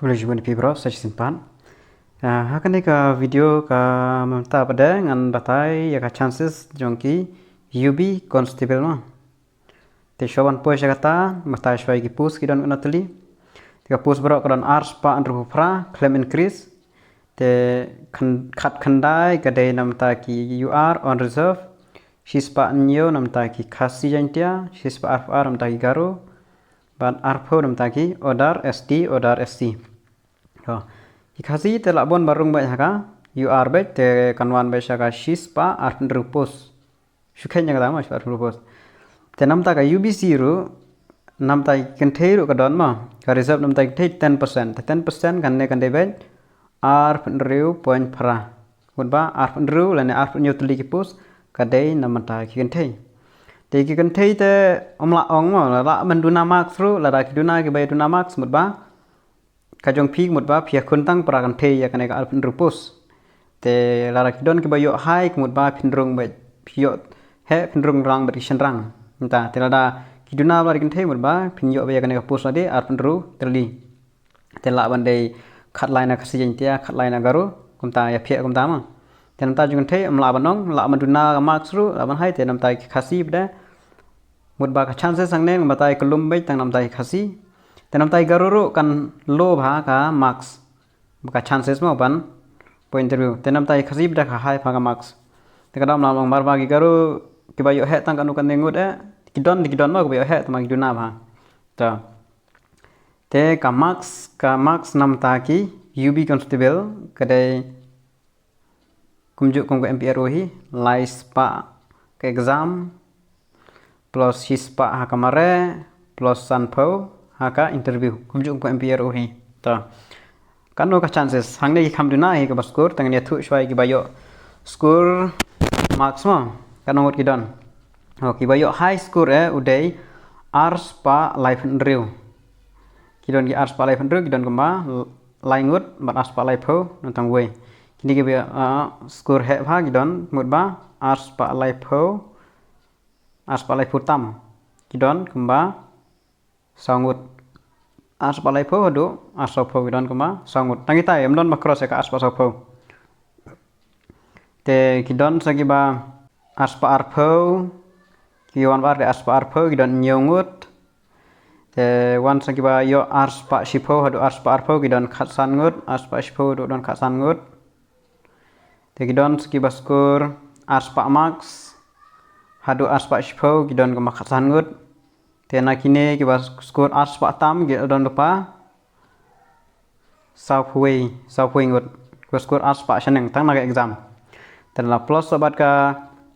Kembali jumpa di Fibro, saya simpan. Nah, akan ke video ke menta pada ngan batai ya ka chances jongki UB constable ma. Te shawan po ya kata batai shwai ki pus ki don unatli. Te pus bro kadon ars pa andru pra claim increase. Te khat khandai ka dei namta ki UR on reserve. Shispa nyo namta ki khasi jantia, shispa RFR namta ki garo. Ban arpo namta ki odar ST odar SC. Ikasi telak bon barung baik haka UR baik te kanwan baik haka shispa arpendru pos shukenya kata mas arpendru pos te namta ka UBC ru namta kentei ru kadon ma ka reserve namta kentei 10% te 10% kan de baik arpendru point pra kunba arpendru lane arpendru tuli ki pos kadai namta kentei te kentei te omla ong ma la menduna max ru la da kiduna ki baik duna max mutba kajong pig mutba pia kuntang perakan te ya kaneka alpin rupus te lara kidon ke bayo hai mutba pindrung ba pio he pindrung rang ba rang entah te lada kiduna ba te mutba pinyo ba ya kaneka pus ade alpin ru terli te la bandai khat laina kasi jentia khat laina garu kumta ya pia kumta ma te namta jung te amla banong la manduna max ru la ban hai te namta kasi bda mutba ka chances sangne matai kelum bai tang namta kasi tenam tai garuru kan lo bha ka max ka chances mo ban po interview tenam tai khasib da ka hai pha ka max te kadam lam mar ba gi garu ki bayo he tang kanu kan nengut kidon mo bayo he tamang duna bha ta te ka max nam ta ki UB constable kadai kumjuk kum MPRO hi lais pa ke exam plus hispa ha kamare plus sanpo haka interview kumjuk ko MPRO hi ta kanu ka chances hangne ki khamduna hi ka baskur tangni thu shwai ki bayo score marks ma kanu ngot ki don ki bayo high score udai ars pa life review ki don ki ars pa life review ki don kamba laingut bat ars pa life ho nantang we kini ki score he bha ki don mutba ars pa life tam ki don kamba sangut as palai pho do as pho don kama sangut tangi tai em don makros ka as pa pho te kidon sagi ba as pa ar pho ki wan bar de as pa ar pho kidon nyongut te wan sagi ba yo as pa shipho do as pa ar pho kidon khat sangut as pa shipho do don khat sangut te kidon sagi baskur as pa max hadu as pa shipho kidon kama khat sangut tena kine ki bas skor ars pa tam ge don lupa southway ngot ko skor ars pa shaneng tang na exam tenla plus sobat ka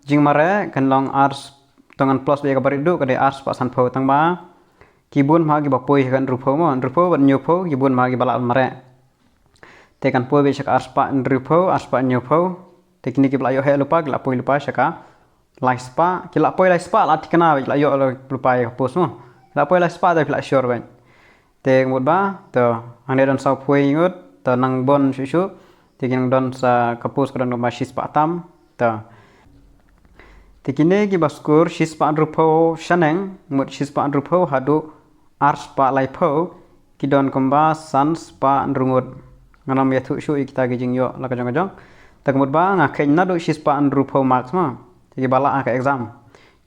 jingmare kan long ars tongan plus be ka baridu ka de ars pa san pho tang ba kibun ma gi bapoi kan rupho ban nyupho kibun ma gi bala mare te kan po be shak ars pa rupho ars pa nyupho teknik ki bla yo he lupa gla poi lupa shaka laispa kila poi laispa la tikana la yo lupa ya pos mo la poi laispa da pla sure ben te ngut ba to ane don sa poi ngut to nang bon shu te king don sa kapus kan no masis pa tam to te kine ki baskur shis pa rupo shaneng mut shis pa rupo hadu ars pa laipo ki don kamba sans pa rungut nganam ya thu shu kita gi jing yo la ka jong tak mut ba nga khen na do shis pa rupo max ma ki bala ka exam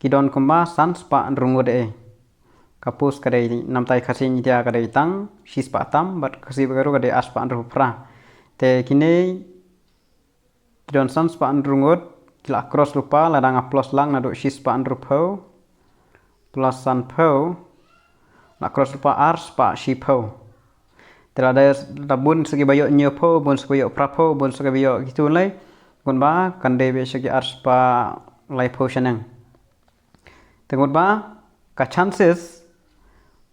ki don kumba sans pa rungu de kapus kadai namtai khasin dia kadai tang shis pa tam bat khasi bagaru kadai as pa ru pra te kine ki don sans pa rungut kila cross rupa ladang plus lang na do shis pa rupo plus san po la cross rupa ars pa shipo terada tabun segi bayo nyopo bun segi bayo prapo bun segi bayo gitu lai kunba kande be segi ars pa life potioneng tengut ba ka chances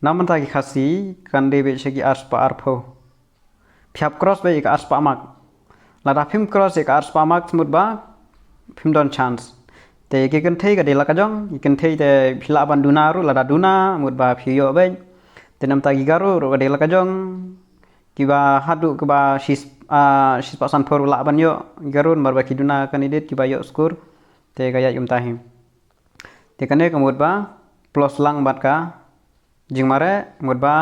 naman ta ki khasi kan de be segi ars pa arpho phiap cross be ka ars pa mak la da phim cross ka ars pa mak smut ba phim don chance te ke kan thei ka de la ka jong kan thei te phila ban duna ru la da duna mut ba phiyo be te nam ta gi garu ro ka de la ka jong ki ba hadu ke ba shis pa san por la ban yo garun mar ba ki duna candidate ki ba yo score te kaya tahi te kane kamut ba plus lang bat ka jingmare mut ba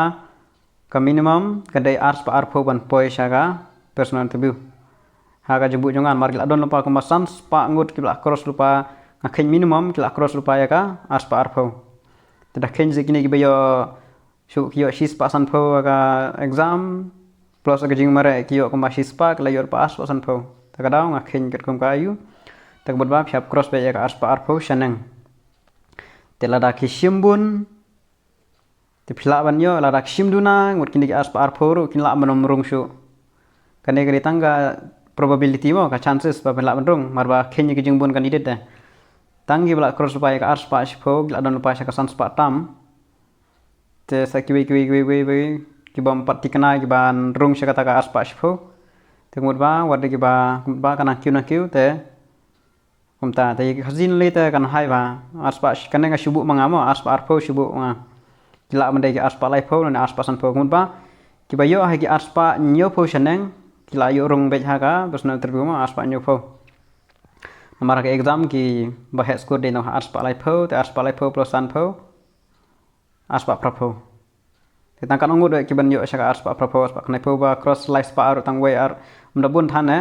ka minimum kadai ars pa arpo ban poi syaga personal interview haga jebuk jongan mar kila don lupa kemasan spa ngut kila cross lupa ngaken minimum kila cross lupa ya ka ars pa arpo tidak ken zikini gibayo shu kiyo shis pa san po ka exam plus aga jing mare kiyo ko shis pa kila yor pa ars pa san po takadau ngaken ket kum ka ayu tak bodba siap cross be ya ka ars pa arpo shaneng telada kishimbun ti phila ban yo la rak shim duna ngut kini as par phoru kin la manom rung shu kane gari tangga probability mo ka chances ba la ban rung marba khenyi ki jingbun kan idet tangi bla cross pa ka ars pa shpho la don pa ka sans pa tam te sa ki ki bam patti kana ki ban rung sha kata ka ars pa shpho te ngut ba wad ki ba kana kyu te kumta te khazin le te kan hai ba ars pa kane ga shubu mangamo ars pa arpho shubu kila mendai ki aspa lai pho na aspa san pho ngun ba ki bayo ha ki aspa nyo pho shaneng kila yo rong bej ha ka personal interview ma aspa nyo pho namara ke exam ki bahet score de no aspa lai pho te aspa lai pho plus san pho aspa pra pho te tang kan ngut ki ban yo sha ka aspa pra pho aspa knai pho ba cross lai spa ar tang we ar mdabun than ne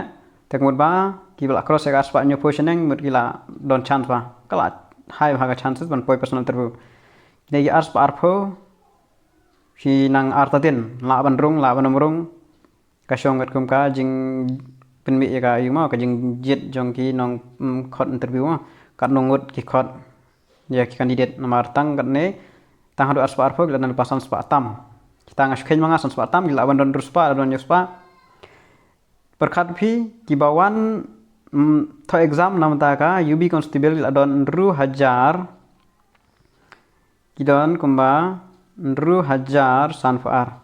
te ngut ba ki bla cross ka aspa nyo pho shaneng mut kila don chance ba kala hai ha ka chances ban poi personal interview nei ars pa arpho si nang artatin la ban rung ka shong gat kum ka jing pen mi ka yu ma ka jing jet jong ki nong khot interview ma kat nongut ki khot ya ki candidate nomor tang gat ne tang hadu ars pa arpho lan pasan spa tam kita ngasukhen manga san spa tam la ban don ruspa don yospa perkhat phi ki bawan tho exam nam ta ka UB constable la don ru hajar kidon kumba ndru hajar sanfar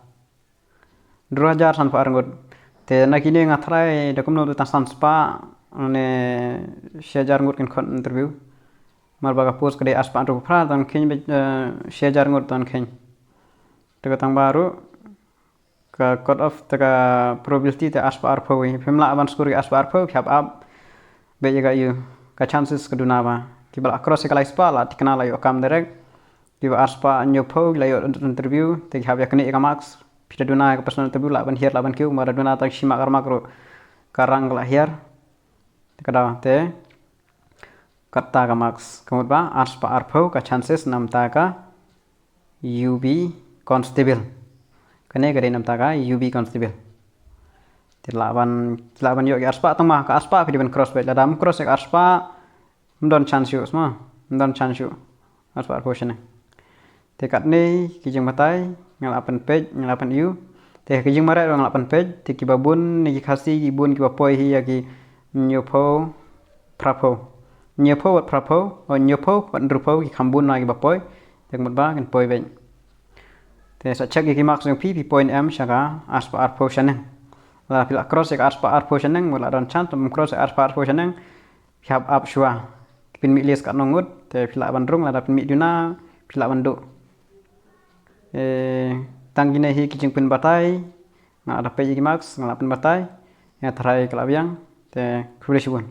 ngut te na kini ngatrai da kumno ta san spa ne shajar ngut kin khon interview mar baga post kade aspa ru phra dan kin be shajar ngut dan kin te tang baru ka cut off te ka probability te aspa arpho wi phimla aban score aspa arpho khap up be jaga yu ka chances kaduna ba kibal across ka spa la tikna la yo kam direct kiba aspa nyo pho la yo interview te khap yakni ka max pita duna ka personal interview la ban hier la ban kiu mara duna ta shima kar makro karang la hier te kada te katta ka max kamut ba aspa arpho ka chances nam ta ka UB constable kane gare nam ta ka UB constable te la ban yo aspa tama ka aspa phi ban cross bet la dam cross ka aspa mdon chance yu sma mdon chance yu aspa arpho shane te kat ne ki jing matai ngalapan page ngalapan yu te ki jing mara ngalapan page te ki babun ni ki khasi ki bun ki bapoi hi ya ki nyopho prapo nyopho wat prapo o nyopho wat drupo ki khambun na ki bapoi te mut ba kan poi ben te sa check ki marks ng pp point m shaka aspa arpho shaneng la pila cross ka aspa arpho shaneng wala don chant cross aspa arpho shaneng khap up shwa pin mi les ka nongut te pila bandrung la pin mi duna pila bandu tanggine hi kijing pin batai nga ada peji max nga pin batai ya tharai kalabiang te khule shibun